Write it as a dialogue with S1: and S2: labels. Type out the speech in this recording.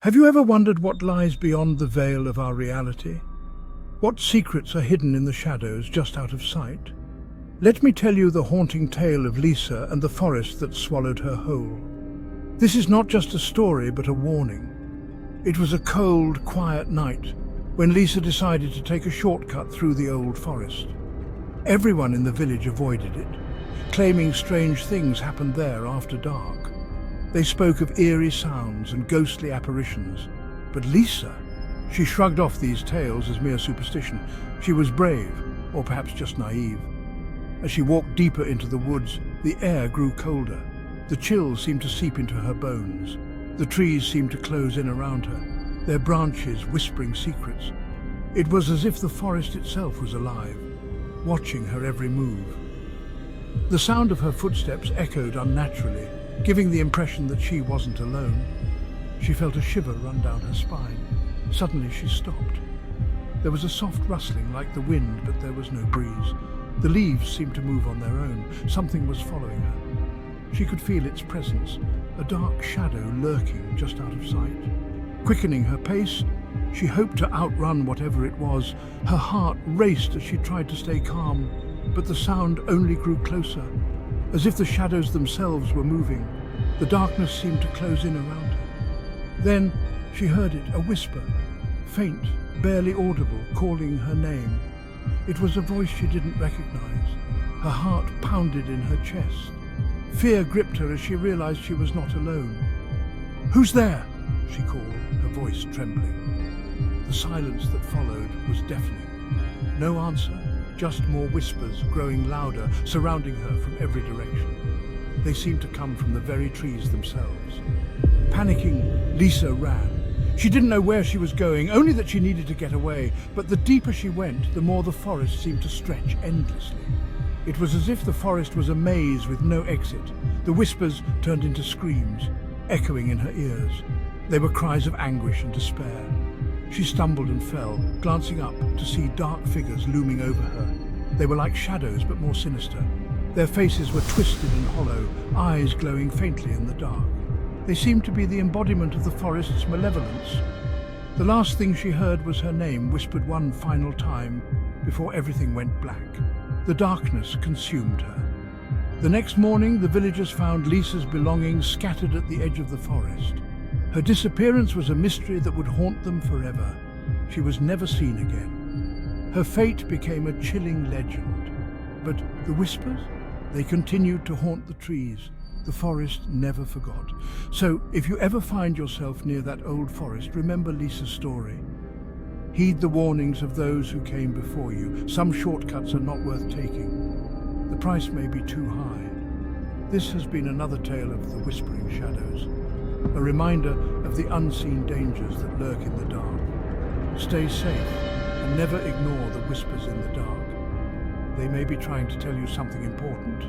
S1: Have you ever wondered what lies beyond the veil of our reality? What secrets are hidden in the shadows just out of sight? Let me tell you the haunting tale of Lisa and the forest that swallowed her whole. This is not just a story, but a warning. It was a cold, quiet night when Lisa decided to take a shortcut through the old forest. Everyone in the village avoided it, claiming strange things happened there after dark. They spoke of eerie sounds and ghostly apparitions. But Lisa, she shrugged off these tales as mere superstition. She was brave, or perhaps just naive. As she walked deeper into the woods, the air grew colder. The chills seemed to seep into her bones. The trees seemed to close in around her, their branches whispering secrets. It was as if the forest itself was alive, watching her every move. The sound of her footsteps echoed unnaturally, giving the impression that she wasn't alone. She felt a shiver run down her spine. Suddenly she stopped. There was a soft rustling like the wind, but there was no breeze. The leaves seemed to move on their own. Something was following her. She could feel its presence, a dark shadow lurking just out of sight. Quickening her pace, she hoped to outrun whatever it was. Her heart raced as she tried to stay calm, but the sound only grew closer. As if the shadows themselves were moving, the darkness seemed to close in around her. Then she heard it, a whisper, faint, barely audible, calling her name. It was a voice she didn't recognize. Her heart pounded in her chest. Fear gripped her as she realized she was not alone. "Who's there?" she called, her voice trembling. The silence that followed was deafening. No answer. Just more whispers, growing louder, surrounding her from every direction. They seemed to come from the very trees themselves. Panicking, Lisa ran. She didn't know where she was going, only that she needed to get away. But the deeper she went, the more the forest seemed to stretch endlessly. It was as if the forest was a maze with no exit. The whispers turned into screams, echoing in her ears. They were cries of anguish and despair. She stumbled and fell, glancing up to see dark figures looming over her. They were like shadows, but more sinister. Their faces were twisted and hollow, eyes glowing faintly in the dark. They seemed to be the embodiment of the forest's malevolence. The last thing she heard was her name, whispered one final time, before everything went black. The darkness consumed her. The next morning, the villagers found Lisa's belongings scattered at the edge of the forest. Her disappearance was a mystery that would haunt them forever. She was never seen again. Her fate became a chilling legend. But the whispers? They continued to haunt the trees. The forest never forgot. So, if you ever find yourself near that old forest, remember Lisa's story. Heed the warnings of those who came before you. Some shortcuts are not worth taking. The price may be too high. This has been another tale of the Whispering Shadows. A reminder of the unseen dangers that lurk in the dark. Stay safe and never ignore the whispers in the dark. They may be trying to tell you something important.